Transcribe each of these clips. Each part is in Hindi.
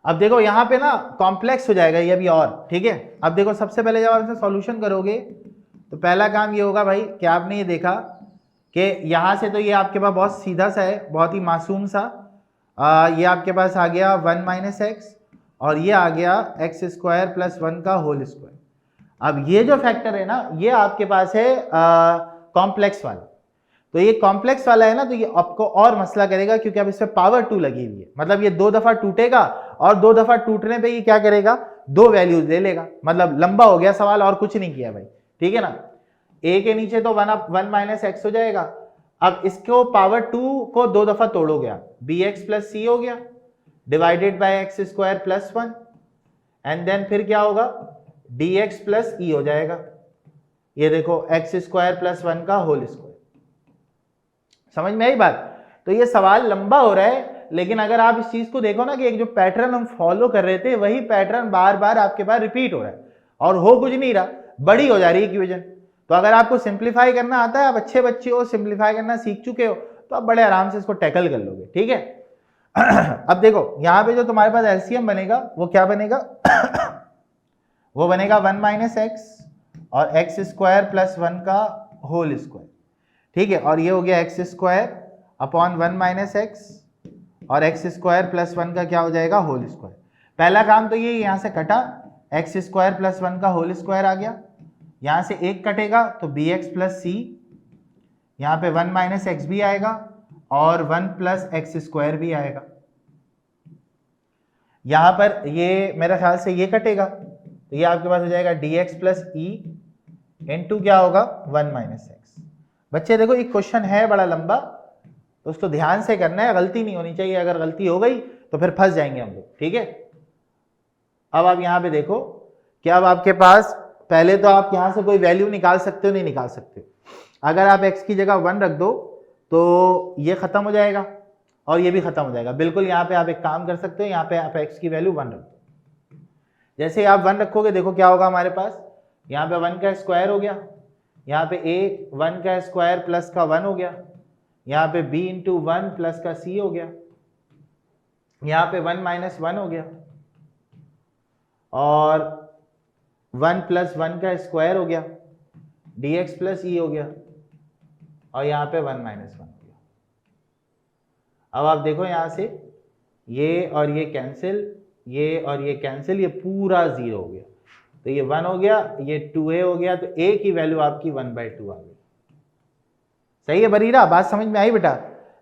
अब देखो यहाँ पे ना कॉम्प्लेक्स हो जाएगा ये अभी और, ठीक है। अब देखो सबसे पहले जब आप इसे सॉल्यूशन करोगे तो पहला काम ये होगा भाई कि आपने ये देखा कि यहाँ से तो ये आपके पास बहुत सीधा सा है, बहुत ही मासूम सा। ये आपके पास आ गया 1 माइनस एक्स और ये आ गया एक्स स्क्वायर प्लस 1 का होल स्क्वायर। अब ये जो फैक्टर है ना ये आपके पास है कॉम्प्लेक्स वाला। तो ये कॉम्प्लेक्स वाला है ना, तो ये आपको और मसला करेगा क्योंकि अब इस पे पावर 2 लगी हुई है, मतलब ये 2 दफा टूटेगा और 2 दफा टूटने पे ये क्या करेगा, 2 वैल्यूज ले लेगा। मतलब लंबा हो गया सवाल, और कुछ नहीं किया भाई, ठीक है ना। ए के नीचे तो 1 माइनस एक्स हो जाएगा। अब इसको पावर 2 को 2 दफा तोड़ोगे आप, बी एक्स प्लस सी हो गया divided by X square plus 1 and then फिर क्या होगा, डी एक्स प्लस ई हो जाएगा। ये देखो एक्स स्क्वायर प्लस 1 का होल स्क्वायर। समझ में आई बात। तो ये सवाल लंबा हो रहा है, लेकिन अगर आप इस चीज को देखो ना कि एक जो पैटर्न हम फॉलो कर रहे थे वही पैटर्न बार बार आपके पास रिपीट हो रहा है और हो कुछ नहीं रहा, बड़ी हो जा रही है इक्वेशन। तो अगर आपको सिंप्लीफाई करना आता है, आप अच्छे बच्चे हो, सिंप्लीफाई करना सीख चुके हो, तो आप बड़े आराम से इसको टैकल कर लोगे, ठीक है। अब देखो यहां पे जो तुम्हारे पास एलसीएम बनेगा वो क्या बनेगा, वो बनेगा 1 माइनस एक्स और एक्स स्क्वायर प्लस 1 का होल स्क्वायर, ठीक है। और ये हो गया x square upon 1 minus x और एक्स स्क्वायर प्लस 1 का क्या हो जाएगा, होल स्क्वायर। पहला काम तो ये यहां से कटा, एक्स स्क्वायर प्लस 1 का होल स्क्वायर आ गया, यहां से एक कटेगा तो बी एक्स प्लस सी, यहां पे 1 माइनस एक्स भी आएगा और 1 प्लस एक्स स्क्वायर भी आएगा। यहां पर ये मेरे ख्याल से ये कटेगा तो ये आपके पास हो जाएगा D x plus E into क्या होगा 1 माइनस एक्स। बच्चे देखो ये क्वेश्चन है बड़ा लंबा, तो उसको ध्यान से करना है, गलती नहीं होनी चाहिए। अगर गलती हो गई तो फिर फंस जाएंगे हम लोग, ठीक है। अब आप यहां पे देखो कि अब आपके पास पहले तो आप यहां से कोई वैल्यू निकाल सकते हो, नहीं निकाल सकते। अगर आप x की जगह 1 रख दो तो ये खत्म हो जाएगा और ये भी खत्म हो जाएगा। बिल्कुल यहाँ पे आप एक काम कर सकते हो, यहाँ पे आप x की वैल्यू 1 रख दो। जैसे आप 1 रखोगे देखो क्या होगा हमारे पास, यहाँ पे 1 का स्क्वायर हो गया, यहाँ पे a 1 का स्क्वायर प्लस का 1 हो गया, यहाँ पे b इंटू 1 प्लस का c हो गया, यहाँ पे 1 माइनस 1 हो गया और 1 प्लस 1 का स्क्वायर हो गया, dx प्लस ई हो गया और यहाँ पे 1 माइनस 1 हो गया। अब आप देखो यहाँ से ये और ये कैंसिल, ये और ये कैंसिल, ये पूरा 0 हो गया, तो ये 1 हो गया, ये 2a हो गया, तो a की वैल्यू आपकी 1/2 आ गई। सही है बरीरा, बात समझ में आई बेटा।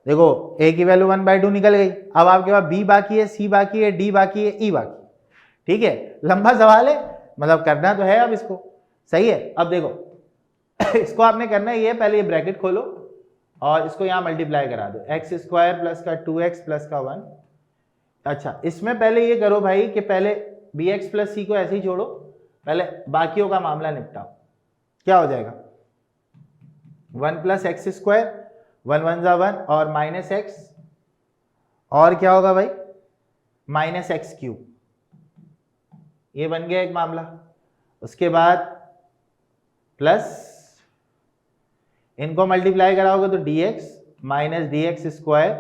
देखो a की वैल्यू 1/2 निकल गई। अब आपके पास b बाकी है, c बाकी है, d बाकी है, e बाकी, ठीक है। लंबा सवाल है, मतलब करना तो है अब इसको, सही है। अब देखो इसको आपने करना है, ये पहले ये ब्रैकेट खोलो और इसको यहाँ मल्टीप्लाई करा दो, एक्स स्क्वायर प्लस का 2x प्लस का 1। अच्छा इसमें पहले ये करो भाई कि पहले बी एक्स प्लस सी को ऐसे ही छोड़ो, पहले बाकियों का मामला निपटाओ। क्या हो जाएगा, 1 प्लस एक्स स्क्वायर, 1 1 जा 1 और माइनस एक्स, और क्या होगा भाई माइनस एक्स क्यूब, ये बन गया एक मामला। उसके बाद प्लस इनको मल्टीप्लाई कराओगे तो dx minus D X square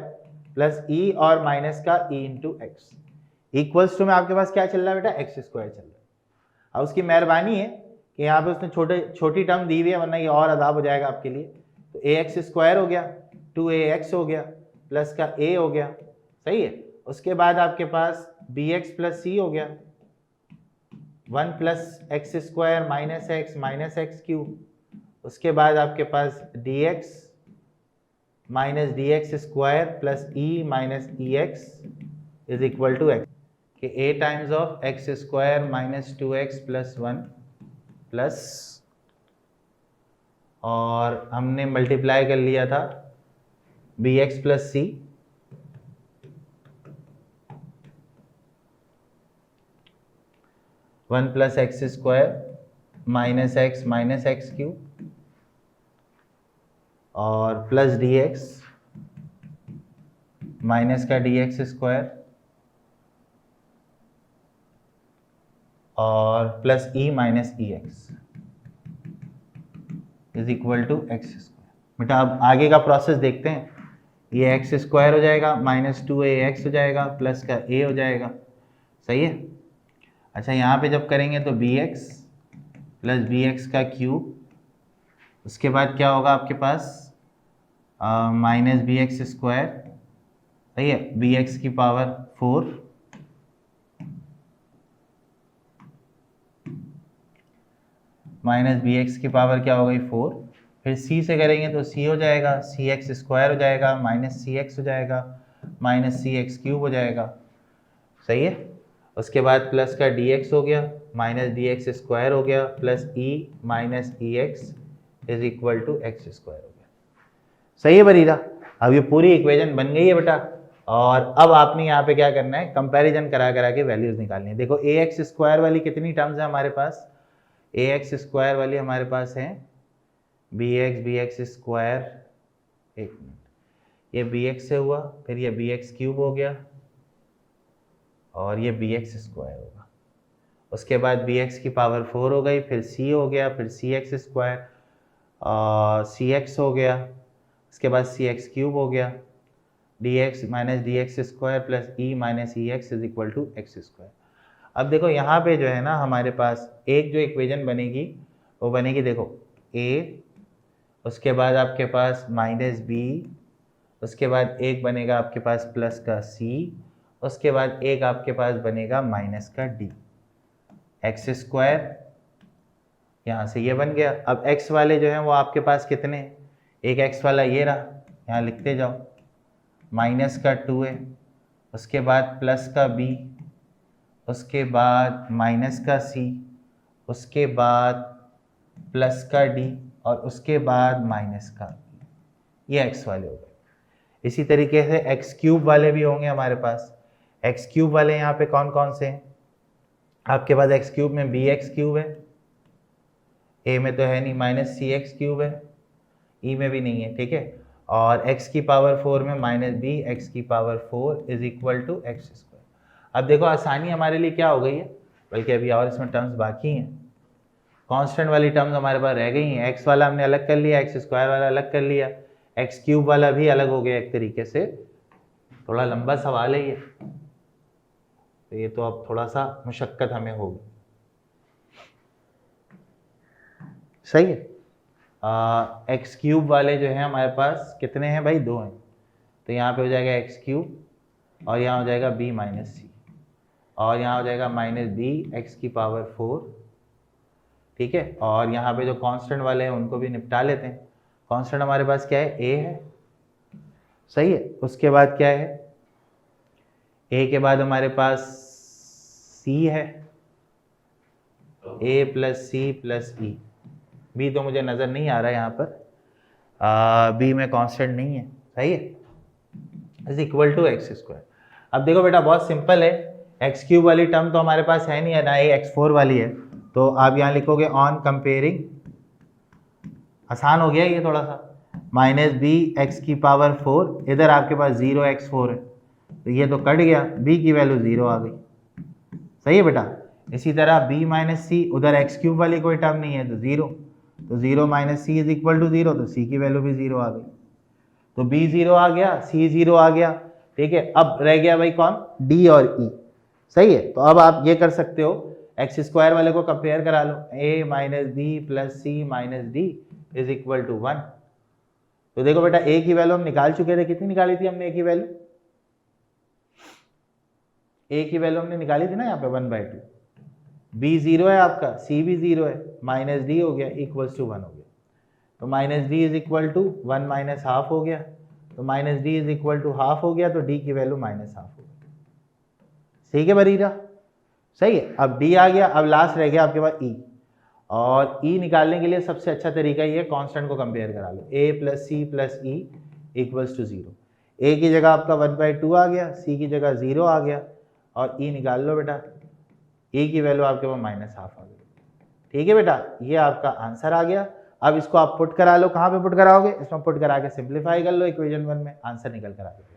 plus E और माइनस का e into X equals to में आपके पास क्या चल रहा है बेटा, एक्स स्क्वायर चल रहा है। अब उसकी मेहरबानी है कि यहाँ पे उसने छोटी टर्म दी हुई है, वरना ये और अदाब हो जाएगा आपके लिए। तो ए एक्स स्क्वायर हो गया, 2ax हो गया प्लस का a हो गया, सही है। उसके बाद आपके पास bx प्लस सी हो गया, 1 plus X square minus X cube. उसके बाद आपके पास dx minus D X square plus E minus E X is equal to X, कि a times of X square minus 2x plus 1 plus, और हमने मल्टीप्लाई कर लिया था bx plus C, one plus X square minus X cube और प्लस डी एक्स माइनस का डी एक्स स्क्वायर और plus E minus E X is equal to X square. बेटा अब आगे का प्रोसेस देखते हैं। ये एक्स स्क्वायर हो जाएगा माइनस 2ax हो जाएगा प्लस का a हो जाएगा सही है। अच्छा यहाँ पे जब करेंगे तो bx प्लस bx का क्यूब, उसके बाद क्या होगा आपके पास माइनस bx स्क्वायर, सही है, bx की पावर 4 माइनस bx की पावर क्या हो गई 4, फिर c से करेंगे तो c हो जाएगा, cx स्क्वायर हो जाएगा, माइनस cx हो जाएगा, माइनस cx क्यूब हो जाएगा, सही है। उसके बाद प्लस का dx हो गया, माइनस dx स्क्वायर हो गया, plus e minus ex is equal to X square हो गया, सही है बरीरा। अब ये पूरी इक्वेशन बन गई है बेटा, और अब आपने यहाँ पे क्या करना है, कंपैरिजन करा करा के वैल्यूज निकालनी है। देखो ax स्क्वायर वाली कितनी टर्म्स है हमारे पास, ax स्क्वायर वाली हमारे पास है bx स्क्वायर, एक मिनट, ये bx से हुआ, फिर ये bx क्यूब हो गया, और ये bx स्क्वायर होगा, उसके बाद bx की पावर 4 हो गई, फिर c हो गया, फिर cx स्क्वायर और cx हो गया, उसके बाद cx क्यूब हो गया, dx minus dx square plus e minus ex is equal to X square. अब देखो यहाँ पे जो है ना हमारे पास एक जो इक्वेशन बनेगी वो बनेगी, देखो a, उसके बाद आपके पास माइनस b, उसके बाद एक बनेगा आपके पास प्लस का c, उसके बाद एक आपके पास बनेगा माइनस का d, एक्स स्क्वायर, यहाँ से ये बन गया। अब x वाले जो हैं वो आपके पास कितने हैं, एक x वाला ये रहा, यहाँ लिखते जाओ, माइनस का 2 है, उसके बाद प्लस का b, उसके बाद माइनस का c, उसके बाद प्लस का d, और उसके बाद माइनस का e, ये x वाले हो गए। इसी तरीके से x क्यूब वाले भी होंगे हमारे पास। x क्यूब वाले यहाँ पे कौन कौन से हैं आपके पास, x क्यूब में bx क्यूब है, a में तो है नहीं, माइनस cx क्यूब है, e में भी नहीं है, ठीक है, और x की पावर 4 में माइनस b x की power 4 is equal to X square. अब देखो आसानी हमारे लिए क्या हो गई है, बल्कि अभी और इसमें टर्म्स बाकी हैं, कांस्टेंट वाली टर्म्स हमारे पास रह गई हैं। x वाला हमने अलग कर लिया, x स्क्वायर वाला अलग कर लिया, x क्यूब वाला भी अलग हो गया एक तरीके से। थोड़ा लंबा सवाल है ये, तो ये तो अब थोड़ा सा मुशक्कत हमें होगी, सही है। एक्स क्यूब वाले जो हैं हमारे पास कितने हैं भाई, 2 हैं, तो यहाँ पे हो जाएगा एक्स क्यूब, और यहाँ हो जाएगा b माइनस सी, और यहाँ हो जाएगा माइनस b एक्स की पावर 4, ठीक है। और यहाँ पे जो कांस्टेंट वाले हैं उनको भी निपटा लेते हैं। कांस्टेंट हमारे पास क्या है, a है, सही है। उसके बाद क्या है, a के बाद हमारे पास c है, a plus C plus E, b तो मुझे नज़र नहीं आ रहा है यहाँ पर, b में कांस्टेंट नहीं है, सही है, is equal to X square. अब देखो बेटा बहुत सिंपल है, एक्स क्यूब वाली टर्म तो हमारे पास है नहीं है, ना ये x4 वाली है, तो आप यहाँ लिखोगे ऑन कंपेयरिंग, आसान हो गया ये थोड़ा सा, माइनस b एक्स की पावर 4, इधर आपके पास 0x4 है, तो ये तो कट गया, b की वैल्यू 0 आ गई, सही है बेटा। इसी तरह b माइनस सी, उधर एक्स क्यूब वाली कोई टर्म नहीं है तो 0, तो 0 minus C is equal to 0, तो c की वैल्यू भी 0 आ गई, तो b 0 आ गया, c 0 आ गया, ठीक है। अब रह गया भाई कौन, d और e, सही है। तो अब आप ये कर सकते हो, एक्स स्क्वायर वाले को कंपेयर करा लो, a minus B plus C minus D is equal to 1। तो देखो बेटा a की वैल्यू हम निकाल चुके थे, कितनी निकाली थी हमने a की वैल्यू, a की वैल्यू हमने निकाली थी ना यहाँ पे 1/2, b 0 है आपका, c भी 0 है, माइनस डी हो गया इक्वल्स टू 1 हो गया, तो minus D is equal to 1 minus half हो गया, तो minus D is equal to half हो गया, तो डी की वैल्यू माइनस हाफ हो गई, ठीक है बरीरा, सही है। अब डी आ गया, अब लास्ट रह गया आपके पास ई, और ई निकालने के लिए सबसे अच्छा तरीका ये कांस्टेंट को कंपेयर करा लो, a plus C plus E equals to 0, a की जगह आपका 1/2 आ गया, c की जगह 0 आ गया, और e निकाल लो बेटा, e की वैल्यू आपके पास माइनस हाफ आ गई, ठीक है बेटा, ये आपका आंसर आ गया। अब इसको आप पुट करा लो, कहाँ पे पुट कराओगे, इसमें पुट करा के सिंप्लीफाई कर लो इक्वेशन 1 में, आंसर निकल कर आ गया।